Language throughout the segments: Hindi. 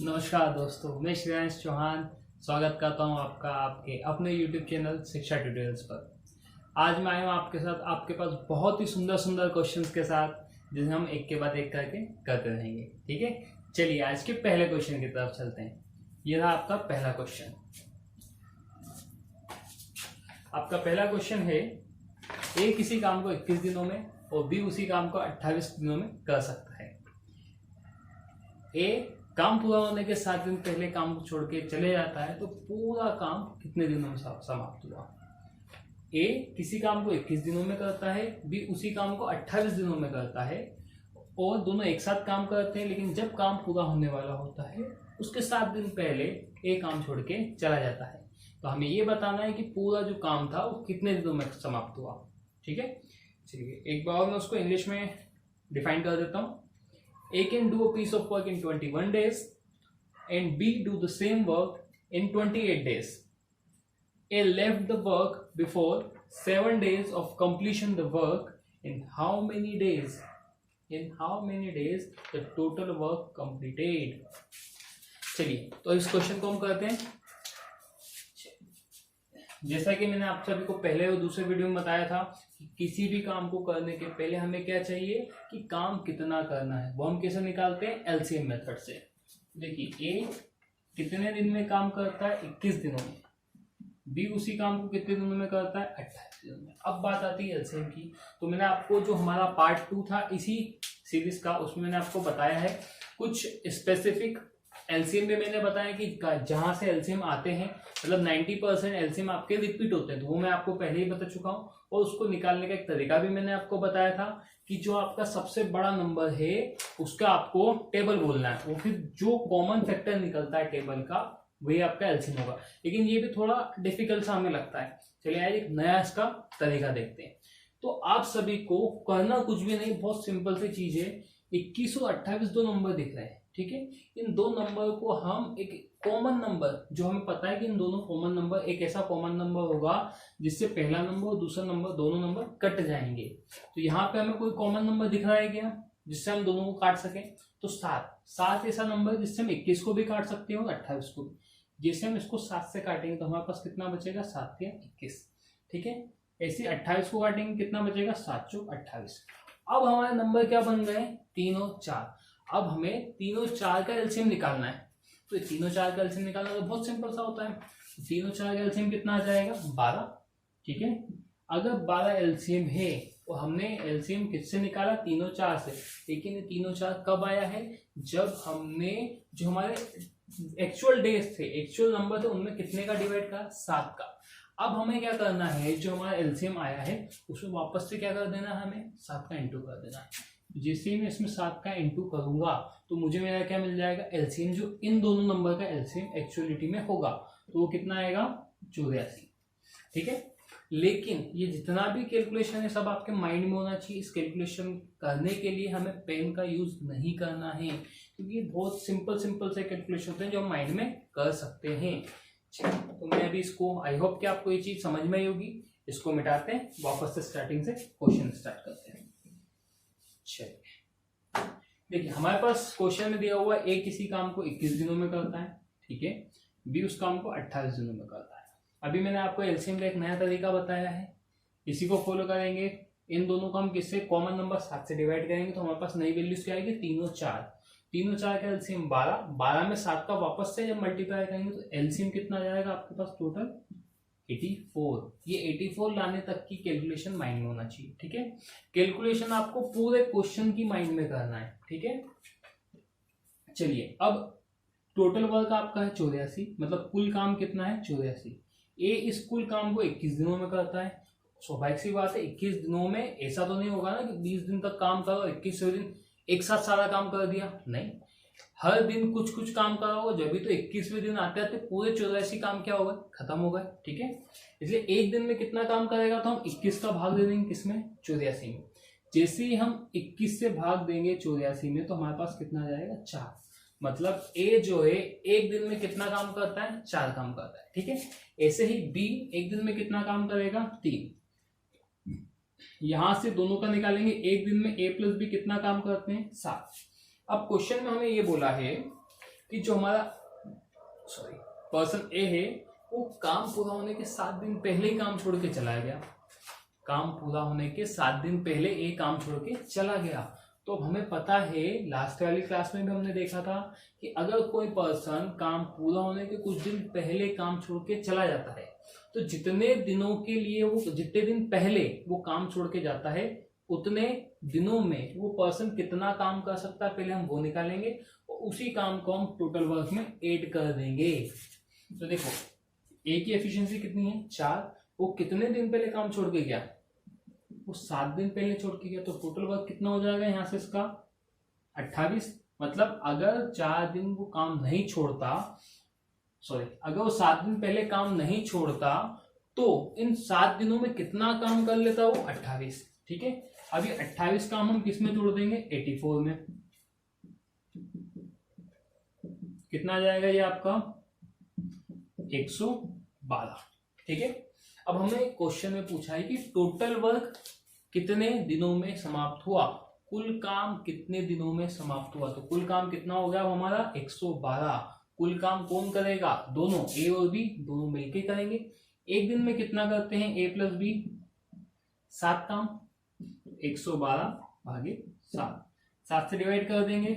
नमस्कार दोस्तों, मैं श्रेयांश चौहान स्वागत करता हूं आपका आपके अपने YouTube चैनल शिक्षा ट्यूटोरियल्स पर। आज मैं आया हूं आपके साथ आपके पास बहुत ही सुंदर सुंदर क्वेश्चंस के साथ जिन्हें हम एक के बाद एक करके करते रहेंगे। ठीक है, चलिए आज के पहले क्वेश्चन की तरफ चलते हैं। यह था आपका पहला क्वेश्चन। आपका पहला क्वेश्चन है, ए किसी काम को 21 दिनों में और बी उसी काम को 28 दिनों में कर सकता है। ए काम पूरा होने के 7 दिन पहले काम को छोड़ के चले जाता है तो पूरा काम कितने दिनों में समाप्त हुआ। ए किसी काम को 21 दिनों में करता है, बी उसी काम को 28 दिनों में करता है और दोनों एक साथ काम करते हैं, लेकिन जब काम पूरा होने वाला होता है उसके 7 दिन पहले ए काम छोड़ के चला जाता है। तो हमें ये बताना है कि पूरा जो काम था वो कितने दिनों में समाप्त हुआ। ठीक है, चलिए एक बार मैं उसको इंग्लिश में डिफाइन कर देता हूँ। A can do a piece of work in 21 days and B do the same work in 28 days. A left the work before 7 days of completion the work in how many days? In how many days the total work completed? चलिए तो इस क्वेश्चन को हम करते हैं। जैसा कि मैंने आप सभी को पहले और दूसरे वीडियो में बताया था कि किसी भी काम को करने के पहले हमें क्या चाहिए कि काम कितना करना है, वो हम कैसे निकालते हैं, एलसीएम मेथड से। देखिए ए कितने दिन में काम करता है, 21 दिनों में। बी उसी काम को कितने दिनों में करता है, 28 दिनों में। अब बात आती है एलसीएम की। तो मैंने आपको जो हमारा पार्ट 2 था इसी सीरीज का, उसमें मैंने आपको बताया है कुछ स्पेसिफिक एलसीएम में। मैंने बताया कि जहां से एलसीएम आते हैं मतलब 90% एलसीएम आपके रिपीट होते हैं, तो वो मैं आपको पहले ही बता चुका हूं। और उसको निकालने का एक तरीका भी मैंने आपको बताया था कि जो आपका सबसे बड़ा नंबर है उसका आपको टेबल बोलना है, वो फिर जो कॉमन फैक्टर निकलता है टेबल का वही आपका एलसीएम होगा। लेकिन ये भी थोड़ा डिफिकल्ट सा हमें लगता है। चलिए आज एक नया इसका तरीका देखते हैं। तो आप सभी को करना कुछ भी नहीं, बहुत सिंपल सी चीज है। 21 और 28 दो नंबर दिख रहे हैं, ठीक है। इन दो नंबर को हम एक कॉमन नंबर, जो हमें पता है कि इन दोनों कॉमन नंबर, एक ऐसा कॉमन नंबर होगा जिससे पहला नंबर और दूसरा नंबर दोनों नंबर कट जाएंगे। तो यहाँ पे हमें कोई कॉमन नंबर दिख रहा है क्या जिससे हम दोनों को काट सकें? तो 7 ऐसा नंबर जिससे हम 21 को भी काट सकते हैं और 28 को भी। जैसे हम इसको 7 से काटेंगे तो हमारे पास कितना बचेगा, 7 या 21। ठीक है, ऐसे 28 को काटेंगे कितना बचेगा, 7 चौक 28। अब हमारे नंबर क्या बन गए, 3 और 4। अब हमें 3 और 4 का एलसीएम निकालना है। तो 3 और 4 का एलसीएम निकालना तो बहुत सिंपल सा होता है। 3 और 4 का एलसीएम कितना आ जाएगा, 12। ठीक है, अगर 12 एलसीएम है तो हमने एलसीएम किससे निकाला, 3 और 4 से। लेकिन ये 3 और 4 कब आया है, जब हमने जो हमारे एक्चुअल डेज थे, एक्चुअल नंबर थे, उनमें कितने का डिवाइड करा, 7 का। अब हमें क्या करना है, जो हमारा एलसीएम आया है उसमें वापस से क्या कर देना है, हमें 7 का इंटू कर देना है। जैसे मैं इसमें 7 का इंटू करूंगा तो मुझे मेरा क्या मिल जाएगा, एलसीएम जो इन दोनों नंबर का एलसीएम एक्चुअलिटी में होगा तो वो कितना आएगा, 84। ठीक है, लेकिन ये जितना भी कैलकुलेशन है सब आपके माइंड में होना चाहिए। इस कैलकुलेशन करने के लिए हमें पेन का यूज नहीं करना है, क्योंकि ये बहुत सिंपल से कैलकुलेशन होते हैं जो हम माइंड में कर सकते हैं। तो मैं अभी इसको, आई होप कि आपको ये चीज समझ में आई होगी। इसको मिटाते हैं, वापस से स्टार्टिंग से क्वेश्चन स्टार्ट करते हैं। चलिए देखिए, हमारे पास क्वेश्चन में दिया हुआ ए किसी काम को 21 दिनों में करता है, ठीक है, बी उस काम को 28 दिनों में करता है। अभी मैंने आपको एलसीएम का एक नया तरीका बताया है, इसी को फॉलो करेंगे। इन दोनों को हम किससे, कॉमन नंबर 7 से डिवाइड करेंगे तो हमारे पास नई वैल्यूज क्या आएगी, 3 और 4। 3 और 4 का एलसीएम 12, 12 में 7 का वापस से जब मल्टीप्लाई करेंगे तो एलसीएम कितना जाएगा आपके पास, टोटल 84। ये 84 लाने तक की कैलकुलेशन माइंड में होना चाहिए। ठीक है, कैलकुलेशन आपको पूरे क्वेश्चन की माइंड में करना है। ठीक है, चलिए अब टोटल वर्क आपका है 84, मतलब कुल काम कितना है, 84। ए इस कुल काम को 21 दिनों में करता है। स्वाभाविक सी बात है, 21 दिनों में ऐसा तो नहीं होगा ना कि 20 दिन तक काम करो, 21वें दिन एक साथ सारा काम कर दिया, नहीं। हर दिन कुछ कुछ काम करा होगा, जब भी तो 21वें दिन आते आते पूरे 84 काम क्या हो गए, खत्म हो गए। ठीक है, इसलिए एक दिन में कितना काम करेगा तो हम 21 का भाग दे देंगे किसमें, 84 में। जैसे ही हम 21 से भाग देंगे 84 में तो हमारे पास कितना आ जाएगा, 4। मतलब ए जो है एक दिन में कितना काम करता है, 4 काम करता है। ठीक है, ऐसे ही बी एक दिन में कितना काम करेगा, 3। यहां से दोनों का निकालेंगे, एक दिन में ए प्लस बी कितना काम करते हैं, 7। अब क्वेश्चन में हमें ये बोला है कि जो हमारा पर्सन ए है वो काम पूरा होने के 7 दिन पहले ही काम छोड़ के चला गया। काम पूरा होने के 7 दिन पहले ए काम छोड़ के चला गया। तो हमें पता है, लास्ट वाली क्लास में भी हमने देखा था कि अगर कोई पर्सन काम पूरा होने के कुछ दिन पहले काम छोड़ के चला जाता है तो जितने दिनों के लिए वो, जितने दिन पहले वो काम छोड़ के जाता है उतने दिनों में वो पर्सन कितना काम कर सकता है पहले हम वो निकालेंगे और उसी काम को हम टोटल वर्क में ऐड कर देंगे। तो देखो ए की एफिशिएंसी कितनी है 4, वो कितने दिन पहले काम छोड़ के गया, वो 7 दिन पहले छोड़ के गया। तो टोटल वर्क कितना हो जाएगा यहाँ से इसका 28। मतलब अगर 4 दिन वो काम नहीं छोड़ता, अगर वो 7 दिन पहले काम नहीं छोड़ता तो इन 7 दिनों में कितना काम कर लेता वो 28। ठीक है, अब ये 28 काम हम किस में जोड़ देंगे 84 में। कितना आ जाएगा ये आपका 112। ठीक है, अब हमें क्वेश्चन में पूछा है कि टोटल वर्क कितने दिनों में समाप्त हुआ, कुल काम कितने दिनों में समाप्त हुआ। तो कुल काम कितना हो गया हमारा 112। कुल काम कौन करेगा, दोनों ए और बी दोनों मिलके करेंगे। एक दिन में कितना करते हैं ए प्लस बी 7 काम, 112 भागे 7 से डिवाइड कर देंगे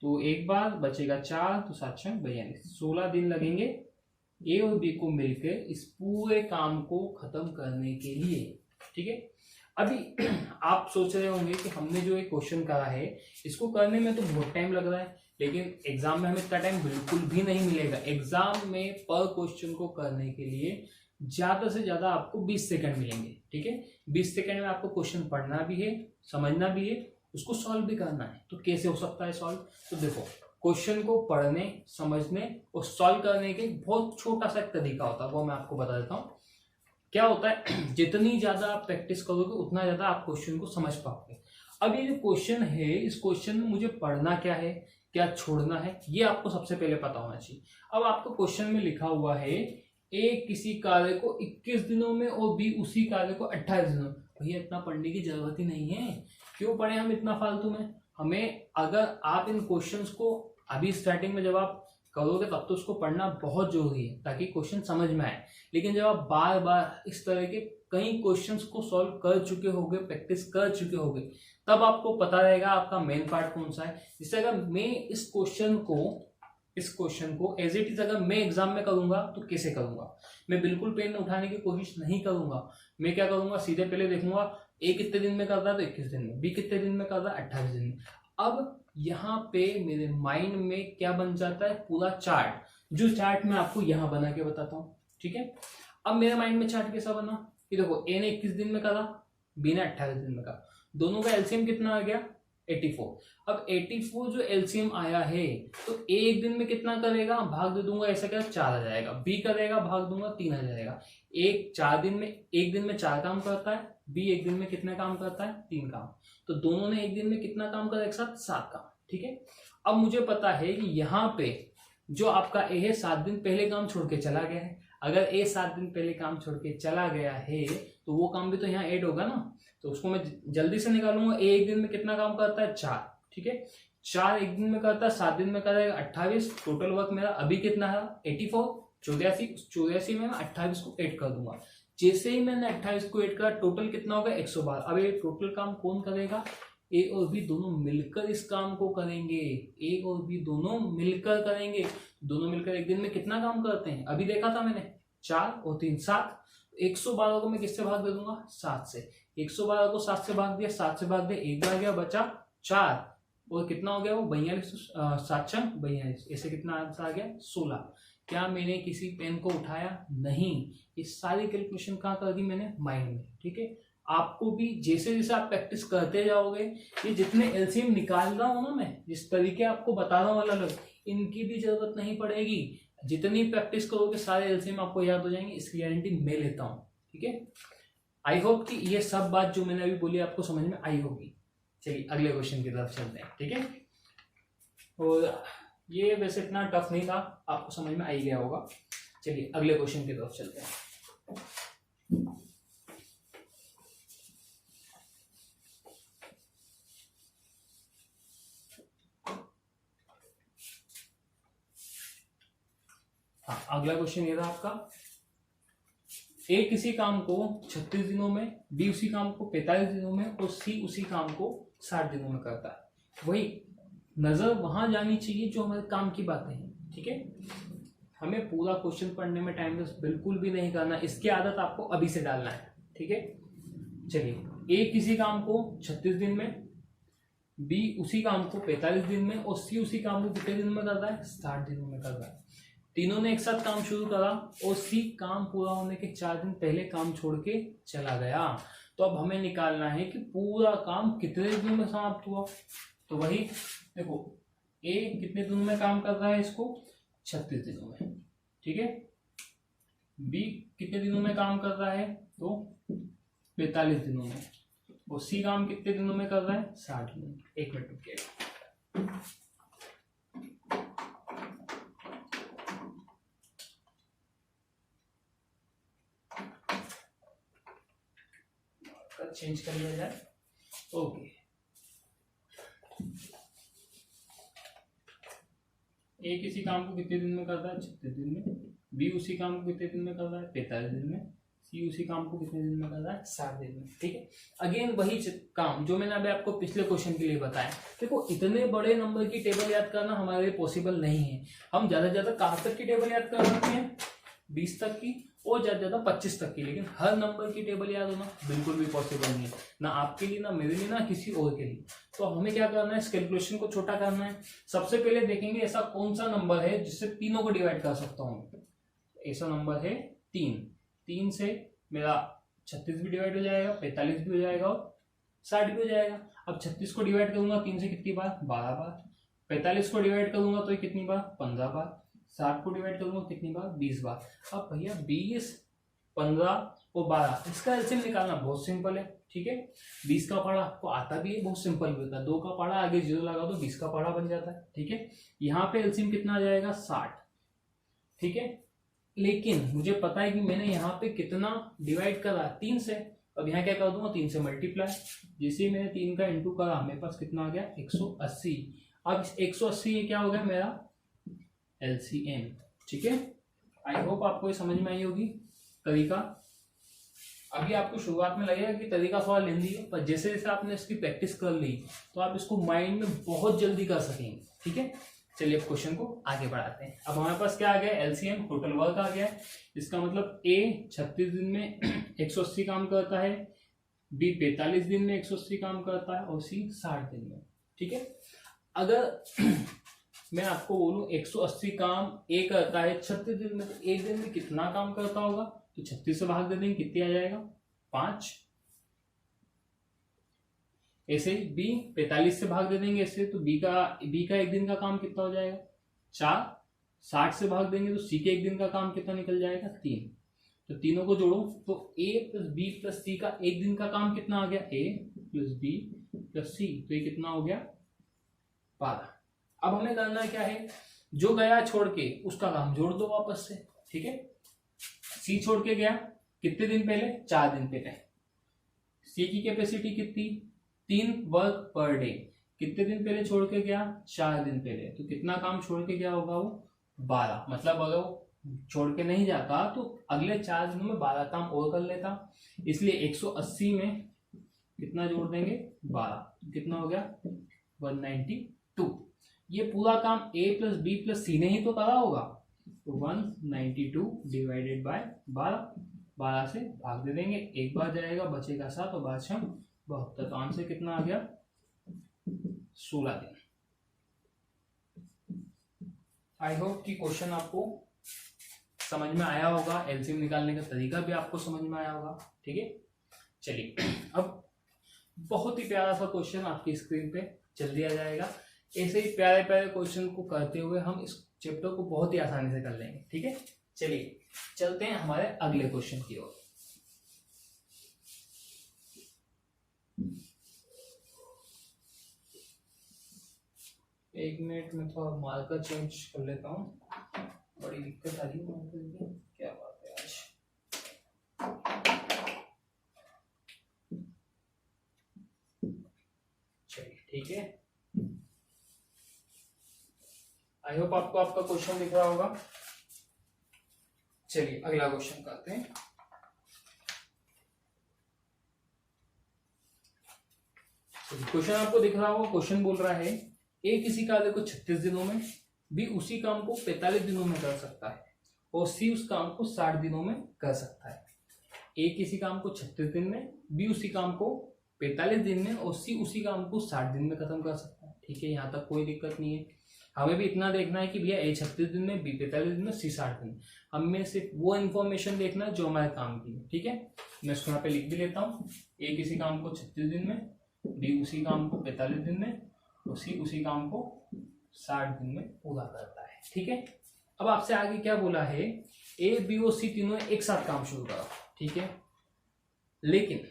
तो एक बार बचेगा 4, तो 7 6 42, 16 दिन लगेंगे ए और बी को मिलकर इस पूरे काम को खत्म करने के लिए। ठीक है, अभी आप सोच रहे होंगे कि हमने जो एक क्वेश्चन करा है इसको करने में तो बहुत टाइम लग रहा है, लेकिन एग्जाम में हमें इतना टाइम बिल्कुल भी नहीं मिलेगा। एग्जाम में पर क्वेश्चन को करने के लिए ज्यादा से ज्यादा आपको 20 सेकंड मिलेंगे। ठीक है, 20 सेकंड में आपको क्वेश्चन पढ़ना भी है, समझना भी है, उसको सॉल्व भी करना है। तो कैसे हो सकता है सॉल्व, तो देखो क्वेश्चन को पढ़ने, समझने और सॉल्व करने के बहुत छोटा सा एक तरीका होता है, वो मैं आपको बता देता हूँ। क्या होता है, जितनी ज्यादा आप प्रैक्टिस करोगे उतना ज्यादा आप क्वेश्चन को समझ पाओगे। अब ये जो क्वेश्चन है, इस क्वेश्चन में मुझे पढ़ना क्या है, क्या छोड़ना है, ये आपको सबसे पहले पता होना चाहिए। अब आपको क्वेश्चन में लिखा हुआ है ए किसी कार्य को 21 दिनों में और बी उसी कार्य को 28 दिनों में। भैया इतना पढ़ने की जरूरत ही नहीं है, क्यों पढ़े हम इतना फालतू में। हमें, अगर आप इन क्वेश्चंस को अभी स्टार्टिंग में जब आप करोगे तब तो उसको पढ़ना बहुत जरूरी है ताकि क्वेश्चन समझ में आए। लेकिन जब आप बार बार इस तरह के कई क्वेश्चंस को सॉल्व कर चुके होगे, प्रैक्टिस कर चुके होगे, तब आपको पता रहेगा आपका मेन पार्ट कौन सा है। जिससे अगर मैं इस क्वेश्चन को एज इट इज अगर मैं एग्जाम में करूंगा तो कैसे करूंगा, मैं बिल्कुल पेन उठाने की कोशिश नहीं करूंगा। मैं क्या करूंगा, सीधे पहले देखूंगा ए कितने दिन में करता है तो 21 दिन में, बी कितने दिन में करता है 28 दिन में। अब यहाँ पे मेरे माइंड में क्या बन जाता है, पूरा चार्ट, जो चार्ट मैं आपको यहाँ बना के बताता हूँ। ठीक है, अब मेरे माइंड में चार्ट कैसा बना कि देखो ए ने 21 दिन में करा, बी ने 28 दिन में करा, दोनों का एलसीएम कितना आ गया 84। अब 84 जो एलसीएम आया है तो ए एक दिन में कितना करेगा, भाग दे दूंगा, ऐसा क्या 4 आ जाएगा, बी करेगा भाग दूंगा 3 आ जाएगा। एक 4 दिन में, एक दिन में 4 काम करता है, बी एक दिन में कितने काम करता है 3 काम। तो दोनों ने एक दिन में कितना काम करा, एक साथ 7 काम। ठीक है, अब मुझे पता है कि यहाँ पे जो आपका ए है 7 दिन पहले काम छोड़ के चला गया है। अगर ए 7 दिन पहले काम छोड़ के चला गया है तो वो काम भी तो यहाँ ऐड होगा ना, तो उसको मैं जल्दी से निकालूंगा। ए एक दिन में कितना काम करता है 4। ठीक है, 4 एक दिन में करता है, 7 दिन में करेगा 28। टोटल वर्क मेरा अभी कितना है 84, 84 में मैं 28 को ऐड कर दूंगा। जैसे ही मैंने 28 को ऐड करा टोटल कितना होगा 112। अब ये टोटल काम कौन करेगा, ए और बी दोनों मिलकर इस काम को करेंगे। ए और बी दोनों मिलकर करेंगे, दोनों मिलकर एक दिन में कितना काम करते हैं, अभी देखा था मैंने 4 और 3 7। 112 को मैं किससे भाग दे दूंगा 7 से। 112 को 7 से भाग दिया, 7 से भाग दिया, एक बार गया, बचा 4 और कितना हो गया वो 42, 7 6 42, ऐसे कितना आंसर आ गया 16। क्या मैंने किसी पेन को उठाया, नहीं, ये सारी कैलकुलेशन कहाँ कर दी मैंने, माइंड में। ठीक है, आपको भी जैसे जैसे आप प्रैक्टिस करते जाओगे, ये जितने एलसीएम निकाल रहा हूं ना मैं, जिस तरीके आपको बता रहा हूँ अलग अलग, इनकी भी जरूरत नहीं पड़ेगी। जितनी प्रैक्टिस करोगे सारे एलसीएम आपको याद हो जाएंगे, इसकी गारंटी मैं लेता हूँ। ठीक है, आई होप कि ये सब बात जो मैंने अभी बोली आपको समझ में आई होगी। चलिए अगले क्वेश्चन की तरफ चलते हैं। ठीक है, और ये वैसे इतना टफ नहीं था, आपको समझ में आ ही गया होगा। चलिए अगले क्वेश्चन की तरफ चलते हैं। अगला क्वेश्चन ये था आपका, ए किसी काम को 36 दिनों में, बी उसी काम को 45 दिनों में और सी उसी काम को 60 दिनों में करता है। वही नजर वहां जानी चाहिए जो हमारे काम की बातें हैं, ठीक है। हमें पूरा क्वेश्चन पढ़ने में टाइम वेस्ट बिल्कुल भी नहीं करना, इसकी आदत आपको अभी से डालना है, ठीक है। चलिए, ए किसी काम को 36 दिन में, बी उसी काम को 45 दिन में और सी उसी काम को कितने दिन में कर रहा है, 60 दिनों में कर रहा है। तीनों ने एक साथ काम शुरू करा और सी काम पूरा होने के 4 दिन पहले काम छोड़ के चला गया। तो अब हमें निकालना है कि पूरा काम कितने दिन में समाप्त हुआ। तो वही देखो, ए कितने दिनों में काम कर रहा है इसको, 36 दिनों में, ठीक है। बी कितने दिनों में काम कर रहा है, तो 45 दिनों में, और सी काम कितने दिनों में कर रहा है, 60 दिनों में। 1 मिनट रुकिएगा। चेंज कर लिया जाए, ओके। ए किसी काम को कितने दिन में करता है, 36 दिन में। बी उसी काम को कितने दिन में कर रहा है, 45 दिन में। सी उसी काम को कितने दिन में कर रहा है, 60 दिन में, ठीक है। अगेन वही काम जो मैंने अभी आपको पिछले क्वेश्चन के लिए बताया। देखो, इतने बड़े नंबर की टेबल याद करना हमारे लिए पॉसिबल नहीं है। हम ज्यादा से ज्यादा कहाँ तक की टेबल याद कर सकते हैं, 20 तक की, और ज्यादा ज्यादा 25 तक की। लेकिन हर नंबर की टेबल याद होना बिल्कुल भी पॉसिबल नहीं है, ना आपके लिए, ना मेरे लिए, ना किसी और के लिए। तो हमें क्या करना है, इस कैलकुलेशन को छोटा करना है। सबसे पहले देखेंगे ऐसा कौन सा नंबर है जिससे तीनों को डिवाइड कर सकता हूँ। ऐसा नंबर है 3 से मेरा 36 भी डिवाइड हो जाएगा, 45 भी हो जाएगा और 60 भी हो जाएगा। अब 36 को डिवाइड करूंगा 3 से कितनी बार, 12 बार। 45 को डिवाइड करूंगा तो कितनी बार, 15 बार। 60 को डिवाइड करूंगा कितनी बार, 20 बार। अब भैया 20, 15 और 12, इसका एलसीएम निकालना बहुत सिंपल है, ठीक है। 20 का पाड़ा आपको आता भी है, बहुत सिंपल भी होता है। 2 का पाड़ा आगे 0 लगा दो, 20 का पाड़ा बन जाता है, ठीक है। यहाँ पे एलसीएम कितना आ जाएगा, 60, ठीक है। लेकिन मुझे पता है कि मैंने यहाँ पे कितना डिवाइड करा, 3 से। अब यहाँ क्या कर दूंगा, 3 से मल्टीप्लाई। जैसे ही मैंने 3 का इंटू करा, मेरे पास कितना आ गया, 180। अब 180 ये क्या हो गया, मेरा एलसीएम, ठीक है। आई होप आपको ये समझ में आई होगी तरीका। अभी आपको शुरुआत में लगेगा कि तरीका थोड़ा लेंदी है, पर जैसे जैसे आपने इसकी प्रैक्टिस कर ली तो आप इसको माइंड में बहुत जल्दी कर सकेंगे, ठीक है। चलिए अब क्वेश्चन को आगे बढ़ाते हैं। अब हमारे पास क्या आ गया, एलसीएम, टोटल वर्क आ गया है। इसका मतलब ए 36 दिन में 180 काम करता है, बी 45 दिन में 180 काम करता है और सी 60 दिन में, ठीक है। अगर मैं आपको बोलूं 180 काम ए करता है 36 दिन में, तो एक दिन में कितना काम करता होगा, तो 36 से भाग दे देंगे, कितने आ जाएगा, 5। ऐसे ही बी 45 से भाग दे देंगे ऐसे, तो बी का एक दिन का काम कितना हो जाएगा, 4। 60 से भाग देंगे तो सी के एक दिन का काम कितना निकल जाएगा, 3। तो तीनों को जोड़ो तो ए प्लस बी प्लस सी का एक दिन का काम कितना आ गया, ए प्लस बी प्लस सी, तो ये कितना हो गया, 12। अब हमें करना क्या है, जो गया छोड़ के उसका काम जोड़ दो वापस से, ठीक है। सी छोड़ के गया कितने दिन पहले, 4 दिन पहले। सी की कैपेसिटी कितनी, 3 वर्क पर डे। कितने दिन पहले छोड़ के गया, 4 दिन पहले। तो कितना काम छोड़ के गया होगा वो, 12। मतलब अगर वो छोड़ के नहीं जाता तो अगले 4 दिनों में 12 काम और कर लेता। इसलिए 180 में कितना जोड़ देंगे, 12। कितना हो गया, 192। ये पूरा काम ए प्लस बी प्लस सी ने ही तो करा होगा, तो 192 डिवाइडेड बाय 12 से भाग दे देंगे, एक बार जाएगा, बचेगा 7 और 5 72। तो आंसर कितना आ गया, 16 दिन। आई होप कि क्वेश्चन आपको समझ में आया होगा, एलसीएम निकालने का तरीका भी आपको समझ में आया होगा, ठीक है। चलिए अब बहुत ही प्यारा सा क्वेश्चन आपकी स्क्रीन पे चल दिया जाएगा। ऐसे ही प्यारे प्यारे क्वेश्चन को करते हुए हम इस चैप्टर को बहुत ही आसानी से कर लेंगे, ठीक है। चलिए चलते हैं हमारे अगले क्वेश्चन की ओर। एक मिनट में थोड़ा मार्कर चेंज कर लेता हूँ, बड़ी दिक्कत आ रही है मार्कर की, क्या बात है आज। चलिए ठीक है, आई होप आपको आपका क्वेश्चन दिख रहा होगा। चलिए अगला क्वेश्चन करते हैं। क्वेश्चन आपको दिख रहा होगा, क्वेश्चन बोल रहा है ए किसी कार्य को 36 दिनों में, बी उसी काम को 45 दिनों में कर सकता है और सी उस काम को 60 दिनों में कर सकता है। ए किसी काम को 36 दिन में, बी उसी काम को 45 दिन में और सी उसी काम को 60 दिन में खत्म कर सकता है। ठीक है, यहाँ तक कोई दिक्कत नहीं है। हमें भी इतना देखना है कि भैया ए 36 दिन में, बी 45 दिन में, सी 60 दिन में। हमें सिर्फ वो इन्फॉर्मेशन देखना है जो हमारे काम की है। ठीक है, मैं इसको यहाँ पे लिख भी लेता हूँ। ए किसी काम को 36 दिन में, बी उसी काम को 45 दिन में और सी उसी काम को 60 दिन में पूरा करता है। ठीक है, अब आपसे आगे क्या बोला है, ए बी और सी तीनों एक साथ काम शुरू करा। ठीक है, लेकिन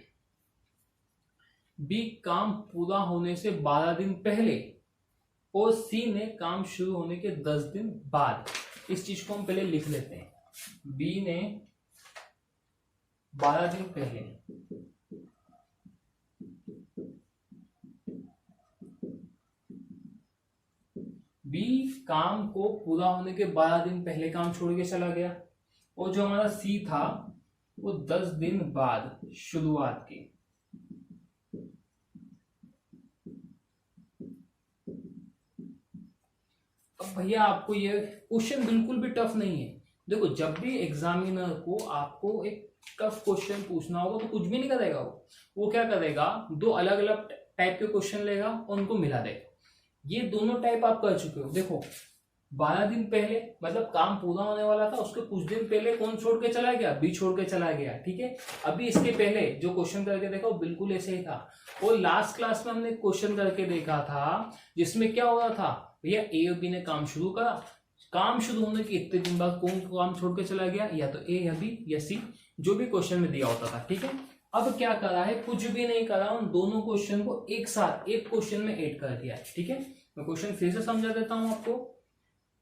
बी काम पूरा होने से 12 दिन पहले और सी ने काम शुरू होने के 10 दिन बाद, इस चीज को हम पहले लिख लेते हैं। बी ने 12 दिन पहले बी काम को पूरा होने के 12 दिन पहले काम छोड़ के चला गया और जो हमारा सी था वो 10 दिन बाद शुरुआत की। अब भैया आपको ये क्वेश्चन बिल्कुल भी टफ नहीं है। देखो, जब भी एग्जामिनर को आपको एक टफ क्वेश्चन पूछना होगा तो कुछ भी नहीं करेगा वो क्या करेगा, दो अलग अलग टाइप के क्वेश्चन लेगा और उनको मिला देगा। ये दोनों टाइप आप कर चुके हो। देखो, 12 दिन पहले मतलब काम पूरा होने वाला था, उसके कुछ दिन पहले कौन छोड़ के चला गया, बी छोड़ के चला गया। ठीक है, अभी इसके पहले जो क्वेश्चन करके देखा वो बिल्कुल ऐसे ही था। और लास्ट क्लास में हमने क्वेश्चन करके देखा था जिसमें क्या हो रहा था, भैया ए और बी ने काम शुरू करा, काम शुरू होने के इतने दिन बाद कौन काम छोड़ के चला गया, या तो ए या बी या सी, जो भी क्वेश्चन में दिया होता था। ठीक है, अब क्या करा है, कुछ भी नहीं करा, उन दोनों क्वेश्चन को एक साथ एक क्वेश्चन में ऐड कर दिया है। ठीक है, मैं क्वेश्चन फिर से समझा देता हूं आपको।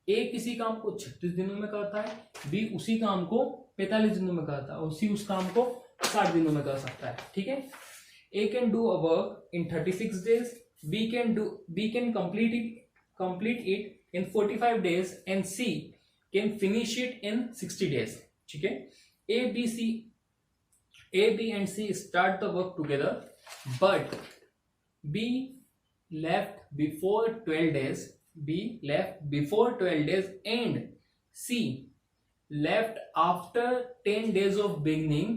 ए किसी काम को 36 दिनों में करता है, बी उसी काम को 45 दिनों में करता है और सी उस काम को 60 दिनों में कर सकता है। ठीक है, A can do a work in 36 days, B can complete it in 45 days and C can finish it in 60 days। ठीक है, A, B and C start the work together, but B left before 12 days. B left before 12 days and C left after 10 days of beginning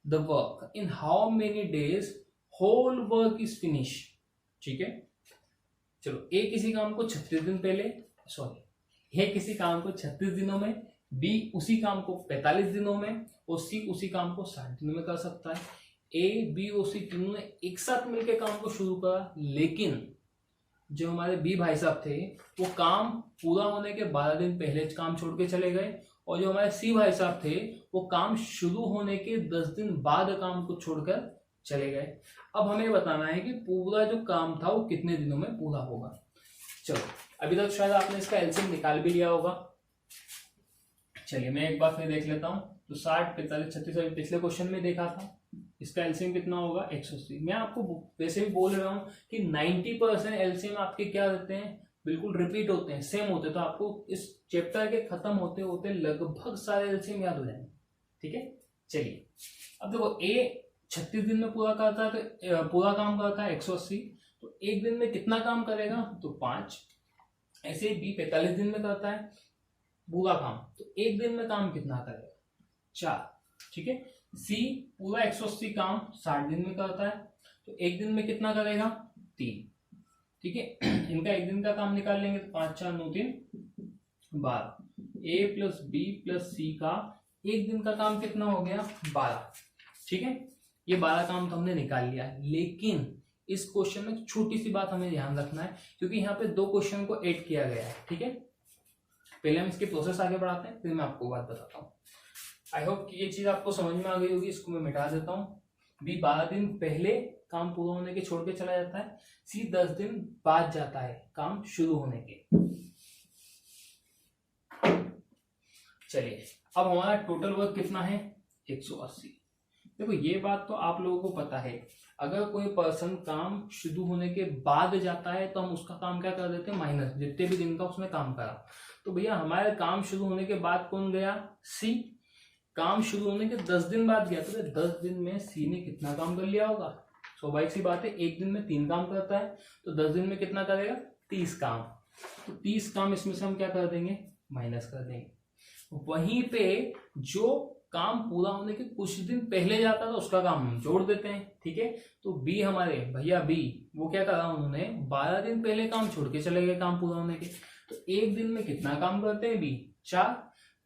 the work. In how many days whole work is finished? ठीक है, चलो A किसी काम को 36 दिन पहले, A किसी काम को 36 दिनों में, बी उसी काम को 45 दिनों में और सी उसी काम को 60 दिनों में कर सकता है। ए बी और सी तीनों ने एक साथ मिलकर काम को शुरू करा, लेकिन जो हमारे बी भाई साहब थे वो काम पूरा होने के 12 दिन पहले काम छोड़ के चले गए और जो हमारे सी भाई साहब थे वो काम शुरू होने के 10 दिन बाद काम को छोड़कर चले गए। अब हमें बताना है कि पूरा जो काम था वो कितने दिनों में पूरा होगा। चलो, अभी तक शायद आपने इसका एलसीएम निकाल भी लिया होगा। चलिए मैं एक बार फिर देख लेता हूँ। तो 60, 45, 36 पिछले क्वेश्चन में देखा था, इसका एलसीएम कितना होगा 180। मैं आपको वैसे भी बोल रहा हूँ कि 90% एलसीएम आपके क्या रहते हैं, बिल्कुल रिपीट होते हैं, सेम होते हैं। तो आपको इस चैप्टर के खत्म होते होते लगभग सारे एलसीएम याद हो जाएंगे। ठीक है, चलिए अब देखो, ए 36 दिन में पूरा करता है तो पूरा काम करता है 180, तो एक दिन में कितना काम करेगा, तो 5। ऐसे बी 45 दिन में करता है पूरा काम, तो एक दिन में काम कितना करेगा, 4। ठीक है, सी पूरा 180 काम 60 दिन में करता है, तो एक दिन में कितना करेगा, 3। ठीक है, इनका एक दिन का काम निकाल लेंगे तो 5, 4, 9, 3, 12। ए प्लस बी प्लस सी का एक दिन का काम कितना हो गया, 12। ठीक है, ये 12 काम तो हमने निकाल लिया है, लेकिन इस क्वेश्चन में छोटी सी बात हमें ध्यान रखना है, क्योंकि यहाँ पे 2 क्वेश्चन को ऐड किया गया है। ठीक है, पहले हम इसके प्रोसेस आगे बढ़ाते हैं, फिर मैं आपको बात बताता हूँ। आई होप कि ये चीज आपको समझ में आ गई होगी। इसको मैं मिटा देता हूँ। बी 12 दिन पहले काम पूरा होने के छोड़ के चला जाता है, सी 10 दिन बाद जाता है काम शुरू होने के। चलिए, अब हमारा टोटल वर्क कितना है, 180। देखो, ये बात तो आप लोगों को पता है, अगर कोई पर्सन काम शुरू होने के बाद जाता है तो हम उसका काम क्या कर देते हैं, माइनस, जितने भी दिन का उसने काम करा। तो भैया हमारे काम शुरू होने के बाद कौन गया, सी। काम शुरू होने के 10 दिन बाद गया, तो 10 दिन में सी ने कितना काम कर लिया होगा? स्वाभाविक सी बात है, एक दिन में 3 काम करता है, तो 10 दिन में कितना करेगा? 30 काम। तो 30 काम इसमें से हम क्या कर देंगे? माइनस कर देंगे। वहीं पे जो काम पूरा होने के कुछ दिन पहले जाता था उसका काम हम जोड़ देते हैं, ठीक है। तो बी, हमारे भैया बी, वो क्या करा, उन्होंने 12 दिन पहले काम छोड़ के चले गए काम पूरा होने के। तो एक दिन में कितना काम करते हैं बी? 4।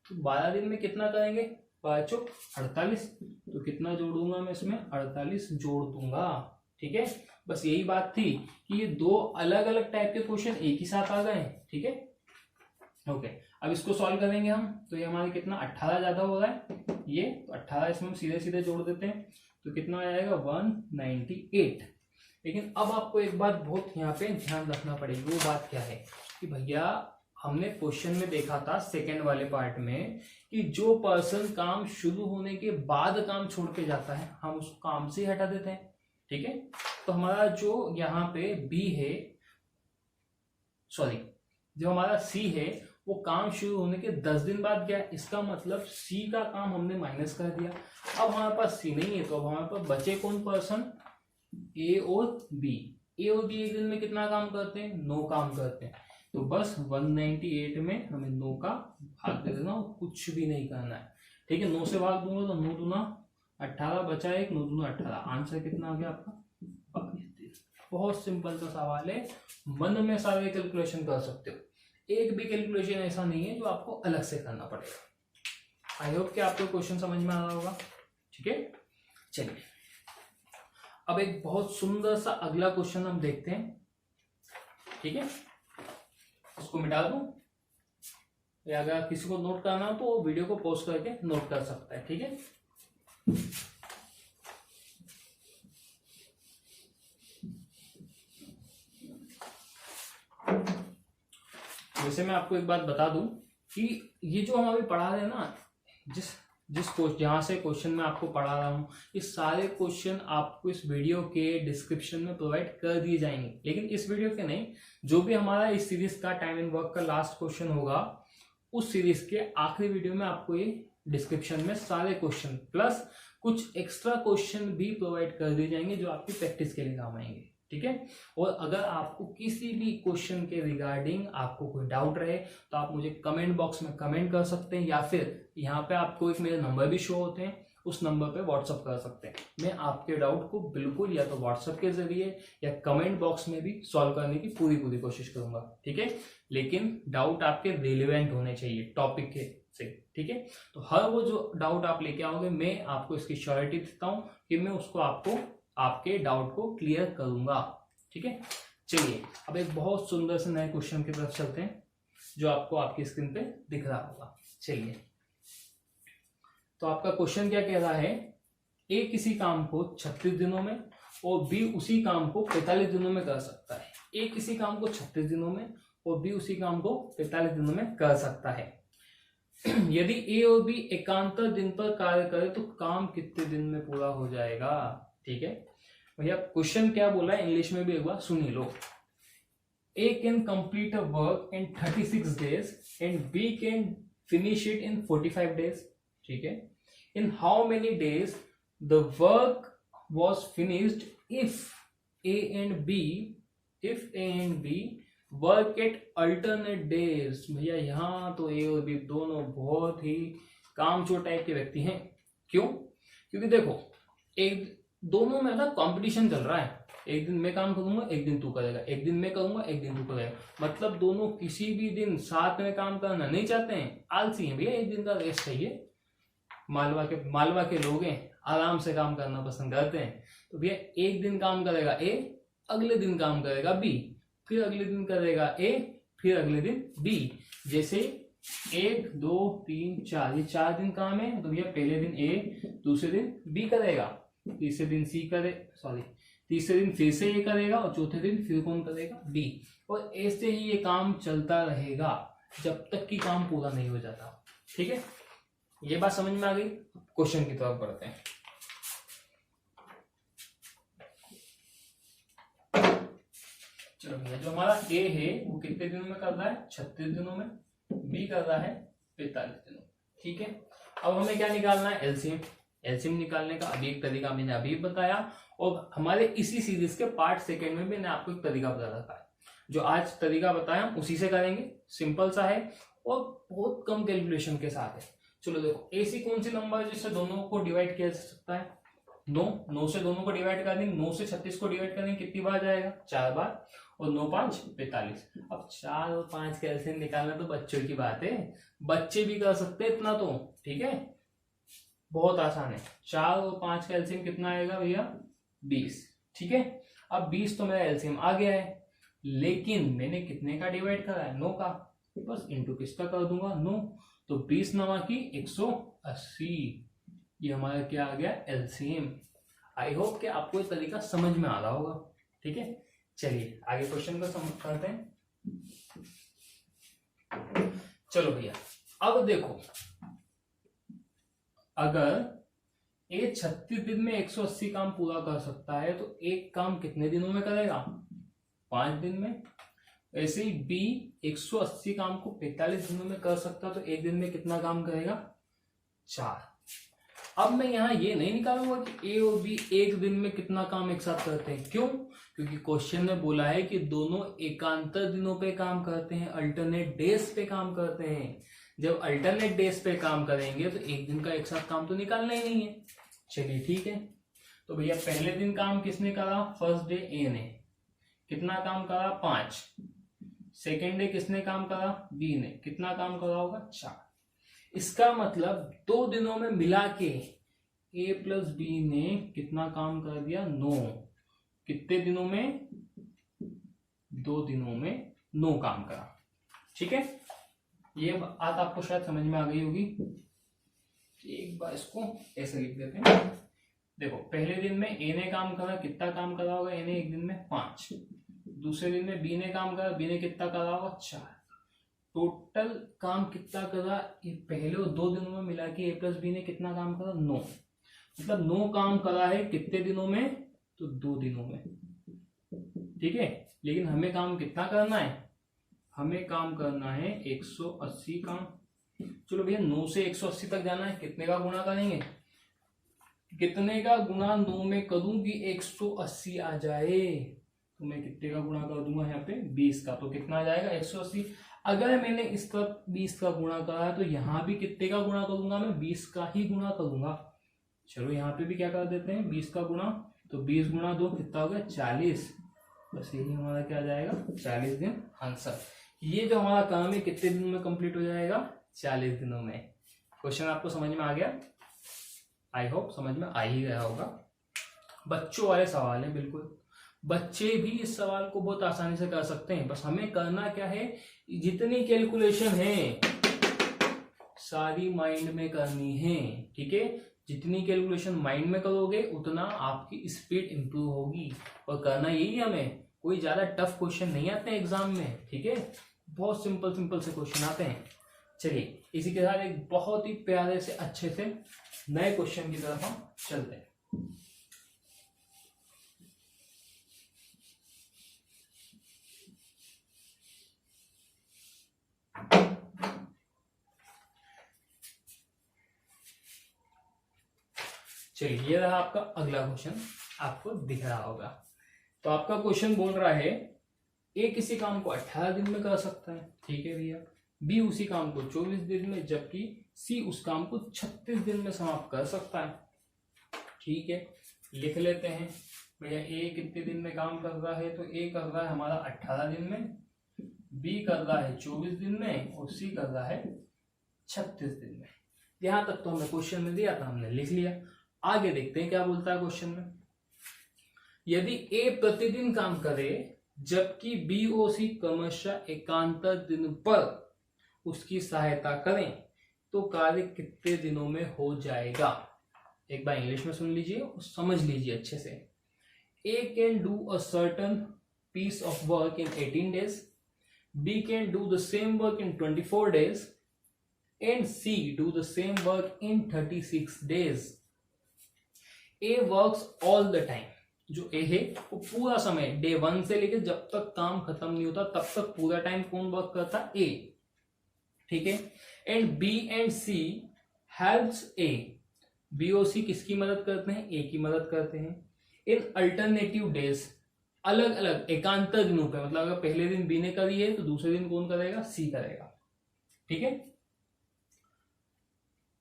तो 12 दिन में कितना करेंगे? 5 चौक 48। तो कितना जोड़ूंगा मैं इसमें? 48 जोड़ दूंगा, ठीक है। बस यही बात थी कि ये 2 अलग अलग टाइप के क्वेश्चन एक ही साथ आ गए, ठीक है। ओके, अब इसको सॉल्व करेंगे हम, तो ये हमारे कितना 18 ज्यादा हो रहा है ये, तो 18 इसमें हम सीधे सीधे जोड़ देते हैं, तो कितना आ जाएगा? 198। लेकिन अब आपको एक बात बहुत यहाँ पे ध्यान रखना पड़ेगी। वो बात क्या है कि भैया हमने क्वेश्चन में देखा था सेकेंड वाले पार्ट में कि जो पर्सन काम शुरू होने के बाद काम छोड़ के जाता है हम उस काम से हटा देते हैं, ठीक है। तो हमारा जो यहाँ पे बी है, सॉरी, जो हमारा सी है वो काम शुरू होने के 10 दिन बाद गया, इसका मतलब सी का काम हमने माइनस कर दिया। अब हमारे पास सी नहीं है, तो अब हमारे पास बचे कौन पर्सन? ए और बी। ए और बी एक दिन में कितना काम करते हैं? 9 काम करते हैं। तो बस 198 में हमें 9 का भाग दे देना और कुछ भी नहीं करना है, ठीक है। 9 से भाग दूंगा तो 9 दूना 18, बचा 1, 9 दूना 18। आंसर कितना आ गया आपका? 22। बहुत सिंपल सा सवाल है, मन में सारे कैलकुलेशन कर सकते हो, एक भी कैलकुलेशन ऐसा नहीं है जो आपको अलग से करना पड़ेगा। आई होप कि आपको क्वेश्चन समझ में आ रहा होगा, ठीक है। चलिए अब एक बहुत सुंदर सा अगला क्वेश्चन हम देखते हैं, ठीक है। इसको मिटा दूं, या अगर किसी को नोट करना हो तो वीडियो को पॉज करके नोट कर सकता है, ठीक है। वैसे मैं आपको एक बात बता दूं कि ये जो हम अभी पढ़ा रहे हैं ना, जिस जहां से क्वेश्चन मैं आपको पढ़ा रहा हूँ, ये सारे क्वेश्चन आपको इस वीडियो के डिस्क्रिप्शन में प्रोवाइड कर दिए जाएंगे। लेकिन इस वीडियो के नहीं, जो भी हमारा इस सीरीज का टाइम एंड वर्क का लास्ट क्वेश्चन होगा, उस सीरीज के आखिरी वीडियो में आपको ये डिस्क्रिप्शन में सारे क्वेश्चन प्लस कुछ एक्स्ट्रा क्वेश्चन भी प्रोवाइड कर दिए जाएंगे जो आपकी प्रैक्टिस के लिए काम आएंगे, ठीक है। और अगर आपको किसी भी क्वेश्चन के रिगार्डिंग आपको कोई डाउट रहे तो आप मुझे कमेंट बॉक्स में कमेंट कर सकते हैं, या फिर यहाँ पे आपको एक मेरे नंबर भी शो होते हैं, उस नंबर पे व्हाट्सअप कर सकते हैं। मैं आपके डाउट को बिल्कुल या तो व्हाट्सअप के जरिए या कमेंट बॉक्स में भी सॉल्व करने की पूरी कोशिश करूंगा, ठीक है। लेकिन डाउट आपके रिलेवेंट होने चाहिए टॉपिक के से, ठीक है। तो हर वो जो डाउट आप लेके आओगे, मैं आपको इसकी श्योरिटी देता हूँ कि मैं उसको आपको आपके डाउट को क्लियर करूंगा, ठीक है। चलिए अब एक बहुत सुंदर से नए क्वेश्चन की तरफ चलते हैं जो आपको आपकी स्क्रीन पे दिख रहा होगा। चलिए, तो आपका क्वेश्चन क्या कह रहा है? ए किसी काम को 36 दिनों में और बी उसी काम को 45 दिनों में कर सकता है। ए किसी काम को 36 दिनों में और बी उसी काम को 45 दिनों में कर सकता है। यदि ए और बी एकांतर दिन पर कार्य करे तो काम कितने दिन में पूरा हो जाएगा? ठीक है भैया, क्वेश्चन क्या बोला है इंग्लिश में भी एक बार सुनी लो। A can complete a work in 36 days and B can finish it in 45 days। ठीक है, in how many days the work was finished if A and B work at alternate days. भैया यहाँ तो ए और बी दोनों बहुत ही कामचोर टाइप के व्यक्ति हैं। क्यों? क्योंकि देखो, एक दोनों में ना कंपटीशन चल रहा है। एक दिन मैं काम करूंगा, एक दिन तू करेगा, एक दिन मैं करूंगा, एक दिन तू करेगा। मतलब दोनों किसी भी दिन साथ में काम करना नहीं चाहते हैं, आलसी हैं भैया। एक दिन का रेस्ट चाहिए। मालवा के लोग हैं, आराम से काम करना पसंद करते हैं। तो भैया एक दिन काम करेगा ए, अगले दिन काम करेगा बी, फिर अगले दिन करेगा ए, फिर अगले दिन बी। जैसे 1 2 3 4 ये 4 दिन काम है, तो भैया पहले दिन ए, दूसरे दिन बी करेगा, तीसरे दिन तीसरे दिन फिर से ये करेगा और चौथे दिन फिर कौन करेगा? बी। और ऐसे ही ये काम चलता रहेगा जब तक कि काम पूरा नहीं हो जाता। ठीक है, ये बात समझ में आ गई? क्वेश्चन की तरफ बढ़ते हैं। चलो भैया, जो हमारा ए है वो कितने दिनों में कर रहा है? 36 दिनों में। बी कर रहा है 45 दिनों। ठीक है, अब हमें क्या निकालना है, एलसीएम। एलसीएम निकालने का अभी एक तरीका मैंने अभी बताया, और हमारे इसी सीरीज के पार्ट सेकेंड में मैंने आपको एक तरीका बता रखा है। जो आज तरीका बताया हम उसी से करेंगे, सिंपल सा है और बहुत कम कैलकुलेशन के साथ है। चलो देखो, ऐसी कौन सी नंबर है जिससे दोनों को डिवाइड किया जा सकता है, 9। 9 से दोनों को डिवाइड कर देंगे, 9 से 36 को डिवाइड करेंगे, कितनी बार जाएगा, 4 बार, और 9 5 45। अब 4 और 5 का एलसीएम निकालना तो बच्चों की बात है, बच्चे भी कर सकते हैं इतना तो, ठीक है, बहुत आसान है। 4 और 5 का एलसीएम कितना आएगा भैया, 20, ठीक है। अब 20 तो मेरा एलसीएम आ गया है, लेकिन मैंने कितने का डिवाइड करा है, 9 का, बस इंटू किसका कर दूंगा, 9। तो 20 9 की 180, ये हमारा क्या आ गया, एलसीएम। आई होप कि आपको ये तरीका समझ में आ रहा होगा, ठीक है। चलिए आगे क्वेश्चन को समझ करते हैं। चलो भैया, अब देखो, अगर ये 36 दिन में 180 काम पूरा कर सकता है तो एक काम कितने दिनों में करेगा, 5 दिन में। ऐसे ही बी 180 काम को 45 दिनों में कर सकता तो एक दिन में कितना काम करेगा, 4। अब मैं यहाँ ये नहीं निकालूंगा कि ए और बी एक दिन में कितना काम एक साथ करते हैं, क्यों, क्योंकि क्वेश्चन में बोला है कि दोनों एकांतर दिनों पे काम करते हैं, अल्टरनेट डेज पे काम करते हैं। जब अल्टरनेट डेज पे काम करेंगे तो एक दिन का एक साथ काम तो निकालना ही नहीं है। चलिए ठीक है, तो भैया पहले दिन काम किसने करा, फर्स्ट डे ए ने, कितना काम करा, 5। सेकेंड डे किसने काम करा, बी ने, कितना काम करा होगा, 4। इसका मतलब 2 दिनों में मिला के ए प्लस बी ने कितना काम कर दिया, 9। कितने दिनों में, 2 दिनों में 9 काम करा, ठीक है। ये बात आपको शायद समझ में आ गई होगी। एक बार इसको ऐसे लिख देते हैं। देखो, पहले दिन में ए ने काम करा, कितना काम करा होगा, ए ने एक दिन में 5। दूसरे दिन में बी ने काम करा, बी ने कितना करा होगा, 4। टोटल काम कितना करा, ये पहले और 2 दिनों में मिला के ए प्लस बी ने कितना काम करा, 9। मतलब 9 काम करा है कितने दिनों में, तो 2 दिनों में, ठीक है। लेकिन हमें काम कितना करना है, हमें काम करना है 180 काम। चलो भैया 9 से 180 तक जाना है, कितने का गुणा करेंगे, कितने का गुणा 9 में करूं कि 180 आ जाए, तो मैं कितने का गुणा कर दूंगा यहाँ पे, 20 का, तो कितना आ जाएगा, 180। अगर मैंने इस तरफ 20 का गुणा करा है तो यहाँ भी कितने का गुणा करूंगा, मैं 20 का ही गुणा करूंगा। चलो यहाँ पे भी क्या कर देते हैं, 20 का गुणा, तो 20 गुणा 2 कितना हो गया, 40। बस यही हमारा क्या आ जाएगा, 40 दिन आंसर। ये जो हमारा काम है कितने दिनों में कंप्लीट हो जाएगा, 40 दिनों में। क्वेश्चन आपको समझ में आ गया, आई होप समझ में आ ही गया होगा। बच्चों वाले सवाल है, बिल्कुल बच्चे भी इस सवाल को बहुत आसानी से कर सकते हैं। बस हमें करना क्या है, जितनी कैलकुलेशन है सारी माइंड में करनी है, ठीक है। जितनी कैलकुलेशन माइंड में करोगे उतना आपकी स्पीड इंप्रूव होगी। और करना यही है हमें, कोई ज्यादा टफ क्वेश्चन नहीं आते हैं एग्जाम में, ठीक है, बहुत सिंपल सिंपल से क्वेश्चन आते हैं। चलिए इसी के साथ एक बहुत ही प्यारे से अच्छे से नए क्वेश्चन की तरफ हम चलते हैं। चलिए ये रहा आपका अगला क्वेश्चन, आपको दिख रहा होगा। तो आपका क्वेश्चन बोल रहा है ए किसी काम को 18 दिन में कर सकता है, ठीक है भैया। बी उसी काम को 24 दिन में, जबकि सी उस काम को 36 दिन में समाप्त कर सकता है, ठीक है। लिख लेते हैं भैया, ए कितने दिन में काम कर रहा है, तो ए कर रहा है हमारा 18 दिन में, बी कर रहा है 24 दिन में, और सी कर रहा है 36 दिन में। यहां तक तो हमें क्वेश्चन में दिया था, हमने लिख लिया। आगे देखते हैं क्या बोलता है क्वेश्चन में। यदि ए प्रतिदिन काम करे जबकि बी और सी क्रमशः एकांतर दिन पर उसकी सहायता करें तो कार्य कितने दिनों में हो जाएगा। एक बार इंग्लिश में सुन लीजिए और समझ लीजिए अच्छे से। A can do a certain piece of work in 18 days, B can do the same work in 24 days and C do the same work in 36 days। A works all the time, जो ए है वो पूरा समय डे 1 से लेकर जब तक काम खत्म नहीं होता तब तक पूरा टाइम कौन वर्क करता, ए, ठीक है। And B and C helps A, B और सी किसकी मदद करते हैं, ए की मदद करते हैं। इन अल्टरनेटिव डेज, अलग अलग एकांतर दिनों पे, मतलब अगर पहले दिन बी ने करी है तो दूसरे दिन कौन करेगा, सी करेगा, ठीक है।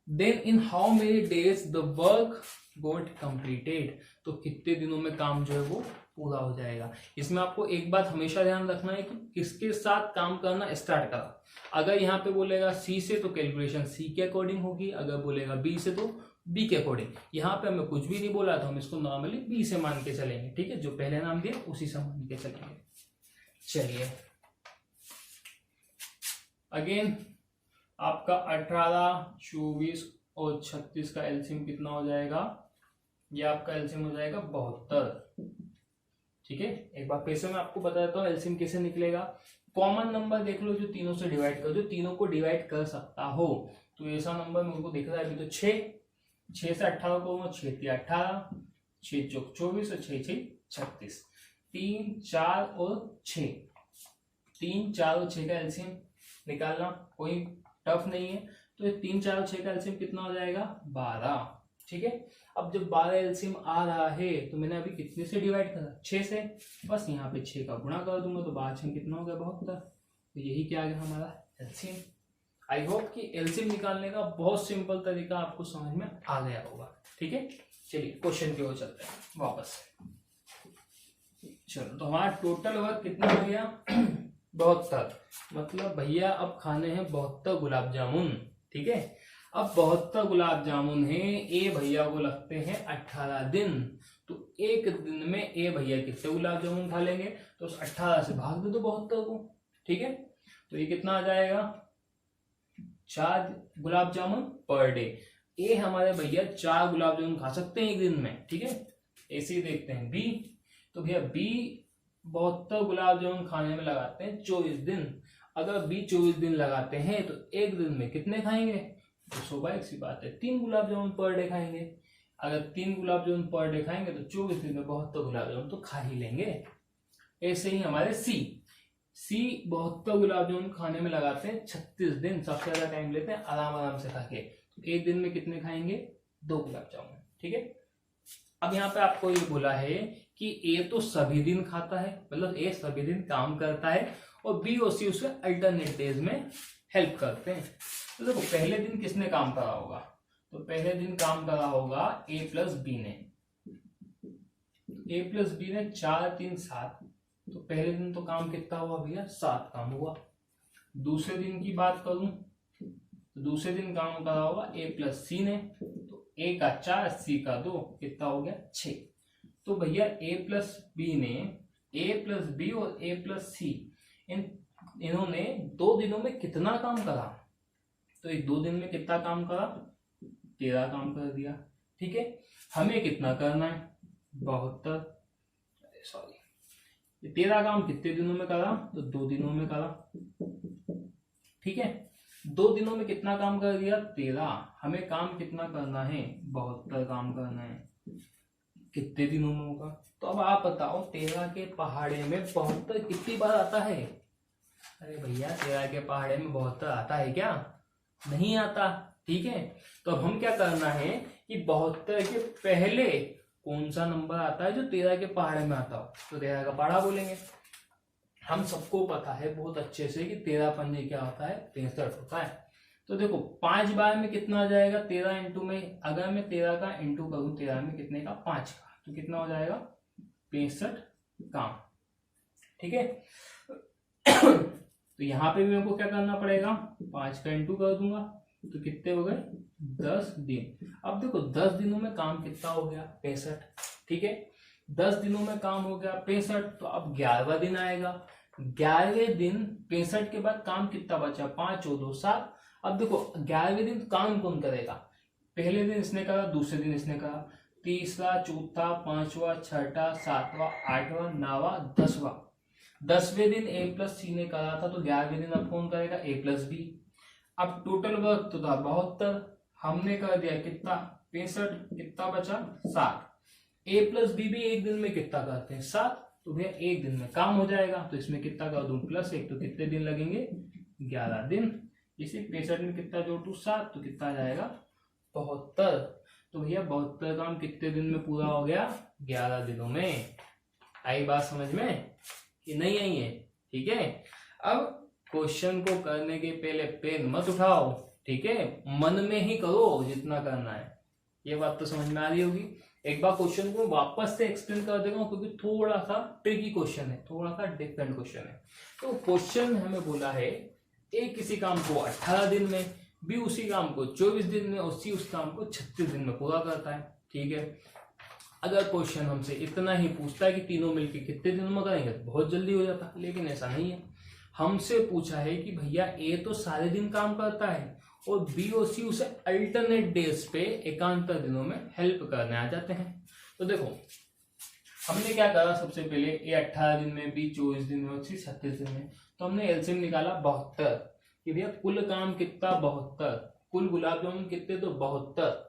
Then in how many days the work got completed, तो कितने दिनों में काम जो है वो पूरा हो जाएगा। इसमें आपको एक बात हमेशा ध्यान रखना है कि किसके साथ काम करना स्टार्ट करा। अगर यहाँ पे बोलेगा सी से तो कैलकुलेशन सी के अकॉर्डिंग होगी, अगर बोलेगा बी से तो बी के अकॉर्डिंग। यहाँ पे हमें कुछ भी नहीं बोला तो हम इसको नॉर्मली बी से मान के चलेंगे, ठीक है, जो पहले नाम दिया उसी से मान के चलेंगे। चलिए अगेन आपका 18, 24 और 36 का एलसीएम कितना हो जाएगा, ये आपका एलसीएम हो जाएगा 72, ठीक है। एक बार फिर से मैं आपको बता देता हूँ एलसीएम कैसे निकलेगा। कॉमन नंबर देख लो जो तीनों से डिवाइड कर, जो तीनों को डिवाइड कर सकता हो, तो ऐसा नंबर मेरे को दिख रहा है अभी तो 6 से 18 को 6 3 18, 6 चौक 24 और 6 6 36, 3 4 और 6, 3 4 और 6 का एलसीएम निकालना कोई टफ नहीं है। तो ये 3 4 और 6 का एलसीएम कितना हो जाएगा, 12, ठीक है। अब जब 12 एलसीएम आ रहा है तो मैंने अभी कितने से डिवाइड करा, 6 से, बस यहाँ पे 6 का गुणा कर दूंगा तो 12 6 कितना हो गया, 72। तो यही क्या आ गया हमारा एलसीएम। आई होप कि एलसीएम निकालने का बहुत सिंपल तरीका आपको समझ में आ गया होगा, ठीक है। चलिए क्वेश्चन की ओर चलते हैं वापस। चलो तो हमारा टोटल वर्क कितना हो गया, 72। मतलब भैया अब खाने हैं 72 गुलाब जामुन, ठीक है। अब 72 गुलाब जामुन है, ए भैया को लगते हैं 18 दिन। तो एक दिन में ए भैया कितने गुलाब जामुन खा लेंगे, तो उस 18 से भाग दे दो 72 को, ठीक है। तो ये कितना आ जाएगा, 4 गुलाब जामुन पर डे। ए हमारे भैया 4 गुलाब जामुन खा सकते हैं एक दिन में, ठीक है। ऐसे ही देखते हैं बी, तो भैया बी 72 गुलाब जामुन खाने में लगाते हैं 24 दिन। अगर बी 24 दिन लगाते हैं तो एक दिन में कितने खाएंगे, तो स्वाभाविक सी बात है 3 गुलाब जामुन पर डे खाएंगे। अगर 3 गुलाब जामुन पर डे खाएंगे तो 24 दिन में 72 गुलाब जामुन तो खा ही लेंगे। ऐसे ही हमारे सी 72 गुलाब जामुन खाने में लगाते हैं 36 दिन, सबसे ज्यादा टाइम लेते हैं आराम आराम से खा के। तो एक दिन में कितने खाएंगे, 2 गुलाब जामुन, ठीक है। अब यहाँ पे आपको ये बोला है कि ए तो सभी दिन खाता है, मतलब ए सभी दिन काम करता है, और बी और सी उसे अल्टरनेट डेज में हेल्प करते हैं। तो देखो पहले दिन किसने काम करा होगा, तो पहले दिन काम करा होगा ए प्लस बी ने। ए प्लस बी ने 4 3 7, तो पहले दिन तो काम कितना हुआ भैया, 7 काम हुआ। दूसरे दिन की बात करूं तो दूसरे दिन काम करा होगा ए प्लस सी ने, तो ए का 4 सी का 2 कितना हो गया 6। तो भैया ए प्लस बी ने, ए प्लस बी और ए प्लस सी इन्होंने 2 दिनों में कितना काम करा, तो ये 2 दिन में कितना काम करा, 13 काम कर दिया, ठीक है। हमें कितना करना है, 72, सॉरी 13 काम कितने दिनों में करा, तो 2 दिनों में करा, ठीक है। 2 दिनों में कितना काम कर दिया, 13। हमें काम कितना करना है, 72 काम करना है, कितने दिनों में होगा। तो अब आप बताओ 13 के पहाड़े में 72 कितनी बार आता है, अरे भैया 13 के पहाड़े में 72 आता है क्या, नहीं आता, ठीक है। तो अब हम क्या करना है कि 72 के पहले कौन सा नंबर आता है जो 13 के पहाड़े में आता हो, तो 13 का पहाड़ा बोलेंगे। हम सबको पता है बहुत अच्छे से कि 13 पंजे क्या होता है, 63 होता है। तो देखो 5 बार में कितना आ जाएगा, 13 इंटू में, अगर मैं 13 का इंटू करूं 13 में कितने का, 5 का, तो कितना हो जाएगा 65 काम, ठीक है। तो यहाँ पे भी मेरे को क्या करना पड़ेगा, 5 का इंटू कर दूंगा, तो कितने हो गए 10 दिन। अब देखो 10 दिनों में काम कितना हो गया, 65, ठीक है। 10 दिनों में काम हो गया 65, तो अब 11वां दिन आएगा। 11वें दिन 65 के बाद काम कितना बचा, 5 और 2 7। अब देखो 11वें दिन काम कौन करेगा, पहले दिन इसने करा, दूसरे दिन इसने करा, तीसरा, चौथा, 5वां, 6वां, 7वां, 8वां, 9वां, 10वां। 10वें दिन ए प्लस सी ने करा था, तो 11वें दिन अब कौन करेगा, ए प्लस बी। अब टोटल वर्क तो था 72, हमने कर दिया कितना 65, कितना बचा 7। ए प्लस बी भी एक दिन में कितना करते हैं 7, तो भैया एक दिन में काम हो जाएगा। तो इसमें कितना कर दूं +1, तो कितने दिन लगेंगे 11 दिन। इसे 65 में कितना जोड़ दूं 7, तो कितना आ जाएगा 72। तो भैया 72 काम कितने दिन में पूरा हो गया? 11 दिनों में। आई बात समझ में कि नहीं आई है? ठीक है। अब क्वेश्चन को करने के पहले पेन मत उठाओ, ठीक है, मन में ही करो जितना करना है। ये बात तो समझ में आ रही होगी। एक बार क्वेश्चन को वापस से एक्सप्लेन कर देगा क्योंकि थोड़ा सा ट्रिकी क्वेश्चन है, थोड़ा सा डिफरेंट क्वेश्चन है। तो क्वेश्चन हमें बोला है ए किसी काम को 18 दिन में, बी उसी काम को 24 दिन में और सी उस काम को 36 दिन में पूरा करता है। ठीक है। अगर क्वेश्चन हमसे इतना ही पूछता है कि तीनों मिलकर कितने दिनों में करेंगे तो बहुत जल्दी हो जाता, लेकिन ऐसा नहीं है। हमसे पूछा है कि भैया ए तो सारे दिन काम करता है और बी और सी उसे अल्टरनेट डेज पे एकांतर दिनों में हेल्प करने आ जाते हैं। तो देखो हमने क्या करा, सबसे पहले ए 18 दिन में, बी 24 दिन में और सी 36 दिन में। तो हमने एलसीएम निकाला 72 कि भैया कुल काम कितना? 72। कुल गुलाब जामुन कितने? तो 72।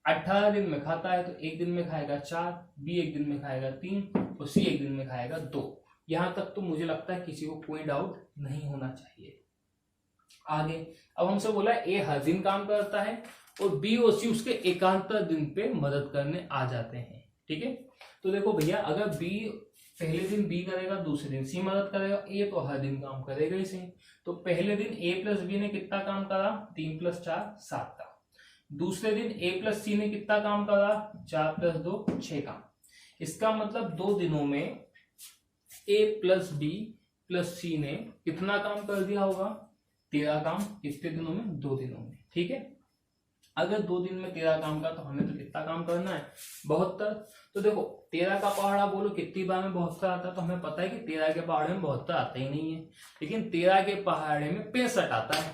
18 दिन में खाता है तो एक दिन में खाएगा 4, बी एक दिन में खाएगा 3 और सी एक दिन में खाएगा 2। यहां तक तो मुझे लगता है किसी को कोई डाउट नहीं होना चाहिए। आगे अब हमसे बोला ए हर दिन काम करता है और बी और सी उसके एकांतर दिन पे मदद करने आ जाते हैं। ठीक है। तो देखो भैया अगर बी पहले दिन बी करेगा, दूसरे दिन सी मदद करेगा, ए तो हर दिन काम करेगा ही सही। तो पहले दिन ए प्लस बी ने कितना काम करा? 3 + 4 7 का। दूसरे दिन ए प्लस सी ने कितना काम करा? 4 + 2 6 का। इसका मतलब 2 दिनों में ए प्लस बी प्लस सी ने कितना काम कर दिया होगा? 13 काम। कितने दिनों में? 2 दिनों में। ठीक है। अगर 2 दिन में 13 काम का तो हमें तो कितना काम करना है? 72। तो देखो 13 का पहाड़ा बोलो कितनी बार में 72 आता है, तो हमें पता है कि 13 के पहाड़े में 72 आता ही नहीं है, लेकिन 13 के पहाड़े में 65 आता है।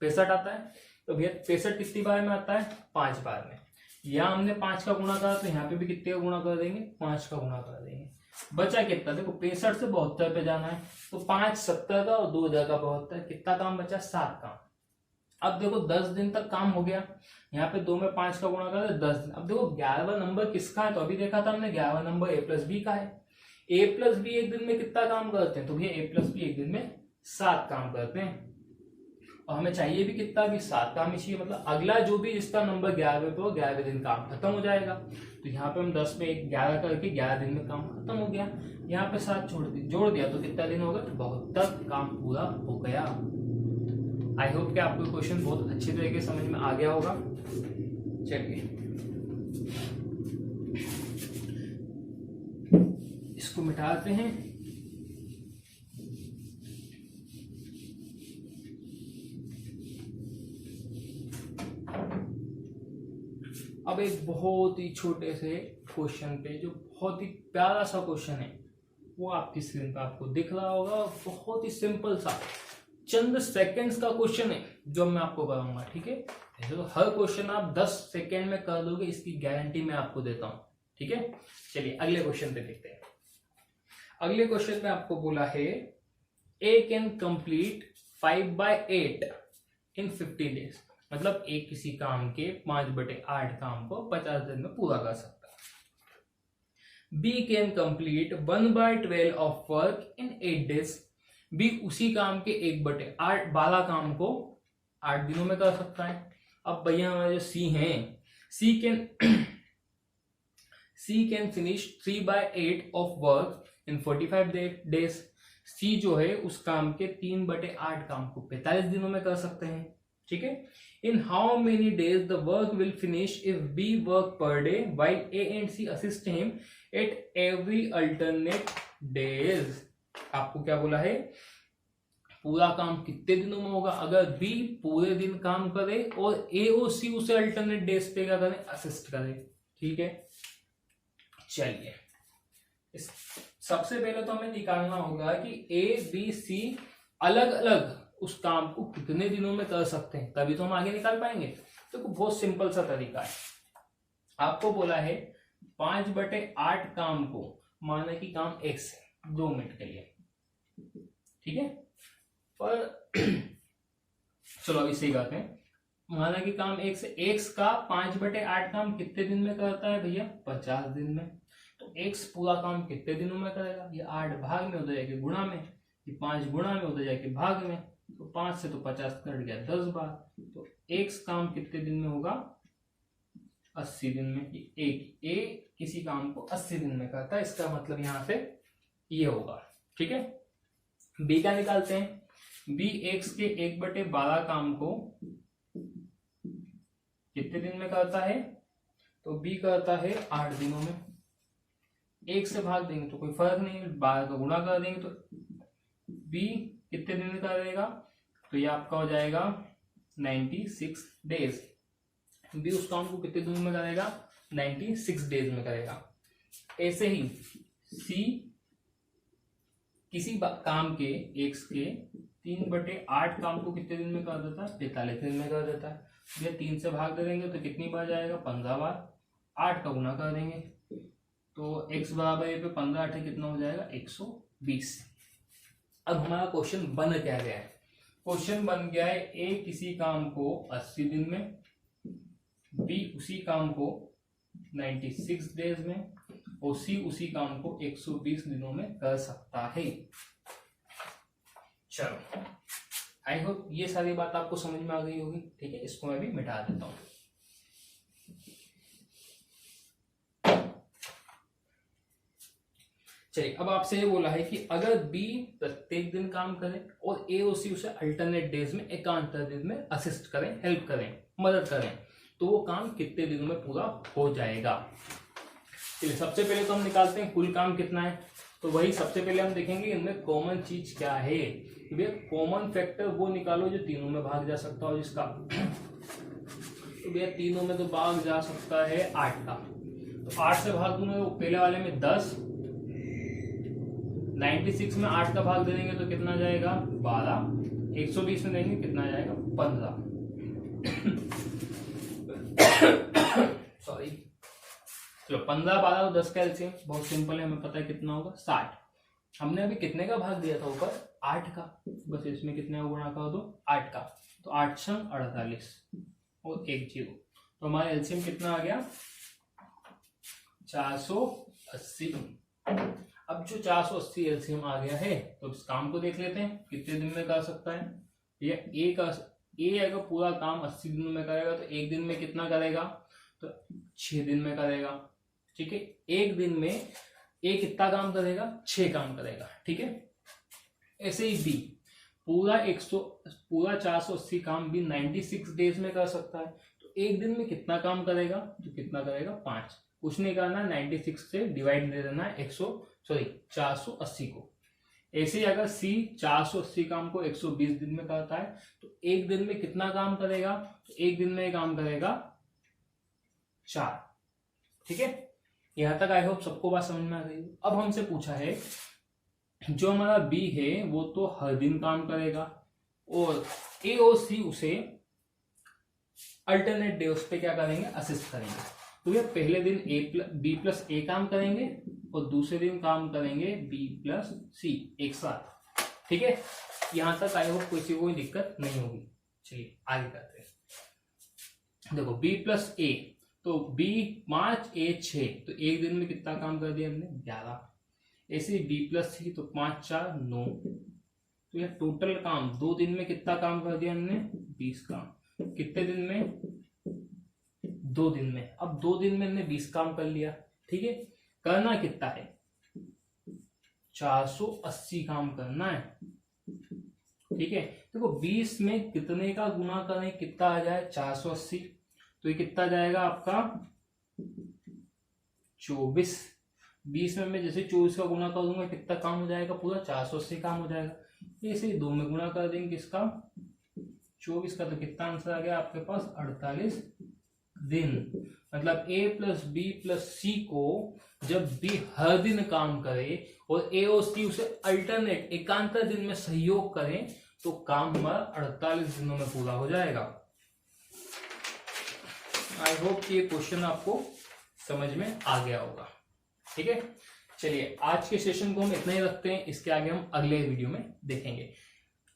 65 आता है। तो भैया 65 कितनी बार में आता है? 5 बार में। यहाँ हमने 5 का गुणा करा तो यहाँ पे भी कितने का गुणा कर देंगे? 5 का गुणा कर देंगे। बचा कितना? देखो 65 से 72 पे जाना है तो 5 70 का और 2 का 72। कितना काम बचा? 7 काम। अब देखो 10 दिन तक काम हो गया। यहाँ पे 2 में 5 का गुणा कर 10 दिन। अब देखो 11वां नंबर किसका है? तो अभी देखा था हमने 11वां नंबर ए प्लस बी का है। ए प्लस बी एक दिन में कितना काम करते हैं? तो भैया ए प्लस बी एक दिन में 7 काम करते हैं और हमें चाहिए भी कितना? भी 7 काम ही चाहिए। मतलब अगला जो भी इसका नंबर 11वें पे हो 11वें दिन काम खत्म हो जाएगा। तो यहाँ पे हम 10 में 11 करके 11 दिन में काम खत्म हो गया। यहाँ पे 7 जोड़ दिया तो कितना दिन हो गया? 72 काम पूरा हो गया। आई होप कि आपको क्वेश्चन बहुत अच्छे तरीके समझ में आ गया होगा। चलिए इसको मिटाते हैं। अब एक बहुत ही छोटे से क्वेश्चन पे, जो बहुत ही प्यारा सा क्वेश्चन है, वो आपकी स्क्रीन पे आपको दिख रहा होगा। बहुत ही सिंपल सा चंद सेकंड्स का क्वेश्चन है जो मैं आपको कराऊंगा। ठीक है। तो हर क्वेश्चन आप 10 सेकंड में कर दोगे, इसकी गारंटी मैं आपको देता हूं। ठीक है। चलिए अगले क्वेश्चन पे देखते हैं। अगले क्वेश्चन में आपको बोला है A can complete 5/8 in 50 days. मतलब एक किसी काम के 5/8 काम को 50 दिन में पूरा कर सकता है। B can complete 1/12 of work in 8 days. B उसी काम के 1/8 12 काम को 8 दिनों में कर सकता है। अब भैया हमारे जो सी हैं, C can finish 3/8 of work in 45 days. C जो है उस काम के 3/8 काम को 45 दिनों में कर सकते हैं। ठीक है। In how many days the work will finish if B work per day while A and C assist him at every alternate days. आपको क्या बोला है? पूरा काम कितने दिनों में होगा अगर बी पूरे दिन काम करे और ए और सी उसे अल्टरनेट डेज पे क्या करें? असिस्ट करें। ठीक है। चलिए सबसे पहले तो हमें निकालना होगा कि ए बी सी अलग अलग उस काम को कितने दिनों में कर सकते हैं, तभी तो हम आगे निकाल पाएंगे। तो बहुत सिंपल सा तरीका है। आपको बोला है 5/8 काम को, माना कि काम x है 2 मिनट के लिए। ठीक है। पर चलो अभी सही करते हैं। माना कि काम x है, x का 5/8 काम कितने दिन में करता है भैया? 50 दिन में। तो x पूरा काम कितने दिनों में करेगा? ये 8 भाग में उधर जाके गुणा में, ये 5 गुणा में उधर जाके भाग में। तो 5 से तो 50 कट गया 10 बार, तो एक्स काम कितने दिन में होगा, 80 दिन में। एक ए किसी काम को 80 दिन में करता है, इसका मतलब यहां से ये होगा। ठीक है, बी का निकालते हैं। बी एक्स के 1/12 काम को कितने दिन में करता है, तो बी करता है 8 दिनों में। एक से भाग देंगे तो कोई फर्क नहीं है, 12 का गुणा कर देंगे तो बी कितने दिन में करेगा, तो ये आपका हो जाएगा 96 डेज। बी उस काम को कितने दिन में करेगा, 96 डेज में करेगा। ऐसे ही सी किसी काम के एक्स के 3/8 काम को कितने दिन में कर देता है, 45 दिन में कर देता है। ये 3 से भाग दे देंगे तो कितनी बार जाएगा, 15 बार। 8 का गुना कर देंगे तो x बराबर ए पे 15 8 कितना हो जाएगा, 120। अब हमारा क्वेश्चन बन क्या गया है, क्वेश्चन बन गया है ए किसी काम को 80 दिन में, बी उसी काम को 96 डेज में, और सी उसी काम को 120 दिनों में कर सकता है। चलो, आई होप ये सारी बात आपको समझ में आ गई होगी। ठीक है, इसको मैं भी मिटा देता हूं। चलिए, अब आपसे ये बोला है कि अगर बी प्रत्येक दिन काम करे और ए और सी उसे अल्टरनेट डेज में एकांतर दिन में असिस्ट करें, हेल्प करें, मदद करें, तो वो काम कितने दिनों में पूरा हो जाएगा। चलिए, सबसे पहले तो हम निकालते हैं कुल काम कितना है। तो वही सबसे पहले हम देखेंगे इनमें कॉमन चीज क्या है। भैया कॉमन फैक्टर वो निकालो जो तीनों में भाग जा सकता हो जिसका। तो भैया तीनों में तो भाग जा सकता है 8 का, तो 8 से भाग दूंगा तो पहले वाले में 10, 96 में 8 का भाग दे देंगे तो कितना जाएगा, 12, 120 में देंगे कितना जाएगा, 15। सॉरी, चलो 15, 12 और 10 का एलसीएम बहुत सिंपल है, हमें पता है कितना होगा, 60। हमने अभी कितने का भाग दिया था ऊपर, 8 का, बस इसमें कितने का गुणा कर दो, 8 का, तो 8 छंग 48 और 1 0, तो हमारा एलसीएम कितना आ गया, 480। अब जो 480 एलसीएम आ गया है तो इस काम को देख लेते हैं कितने दिन में कर सकता है। ये ए अगर पूरा काम 80 दिनों में करेगा तो एक दिन में कितना करेगा, तो 6 दिन में करेगा। ठीक है, एक दिन में ए कितना काम करेगा, 6 काम करेगा। ठीक है, ऐसे ही बी पूरा 480 काम भी 96 डेज में कर सकता है, तो एक दिन में कितना काम करेगा, तो कितना करेगा, 5। कुछ नहीं करना, 96 से डिवाइड दे देना है 480 को। ऐसे ही अगर सी 480 काम को 120 दिन में करता है तो एक दिन में कितना काम करेगा, तो एक दिन में काम करेगा 4। ठीक है, यहां तक आई होप सबको बात समझ में आ गई। अब हमसे पूछा है जो हमारा बी है वो तो हर दिन काम करेगा और ए और सी उसे अल्टरनेट डे उस पे क्या करेंगे, असिस्ट करेंगे। तो ये पहले दिन बी प्लस ए काम करेंगे और दूसरे दिन काम करेंगे बी प्लस सी एक साथ। ठीक है, यहां तक आई होप किसी को कोई दिक्कत नहीं होगी। चलिए आगे करते हैं। देखो बी प्लस ए, तो बी 5 ए 6, तो एक दिन में कितना काम कर दिया हमने, 11। ऐसे बी प्लस सी, तो 5 4 9, तो यह टोटल काम 2 दिन में कितना काम कर दिया हमने, 20 काम। कितने दिन में, 2 दिन में। अब 2 दिन में हमने 20 काम कर लिया। ठीक है, करना कितना है, 480 काम करना है। ठीक है, देखो 20 में कितने का गुना करें, कितना आ जाए, 480, तो ये कितना जाएगा आपका 24। 20 में मैं जैसे 24 का गुना कर दूंगा कितना काम हो जाएगा, पूरा 480 काम हो जाएगा। ऐसे 2 में गुना कर देंगे किसका, 24 का, तो कितना आंसर आ गया आपके पास, 48 दिन। मतलब ए प्लस बी प्लस सी को जब बी हर दिन काम करे और ए और सी उसे अल्टरनेट एकांतर दिन में सहयोग करें तो काम हमारा 48 दिनों में पूरा हो जाएगा। आई होप ये क्वेश्चन आपको समझ में आ गया होगा। ठीक है, चलिए आज के सेशन को हम इतना ही रखते हैं, इसके आगे हम अगले वीडियो में देखेंगे।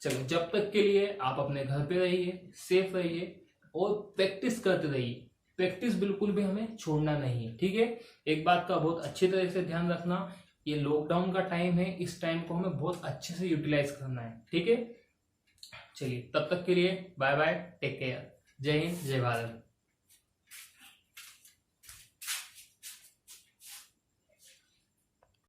चलो जब तक के लिए आप अपने घर पे रहिए, सेफ रहिए और प्रैक्टिस करते रहिए। प्रैक्टिस बिल्कुल भी हमें छोड़ना नहीं है। ठीक है, एक बात का बहुत अच्छी तरह से ध्यान रखना, ये लॉकडाउन का टाइम है, इस टाइम को हमें बहुत अच्छे से यूटिलाइज करना है। ठीक है, चलिए तब तक के लिए बाय बाय, टेक केयर। जय हिंद, जय भारत।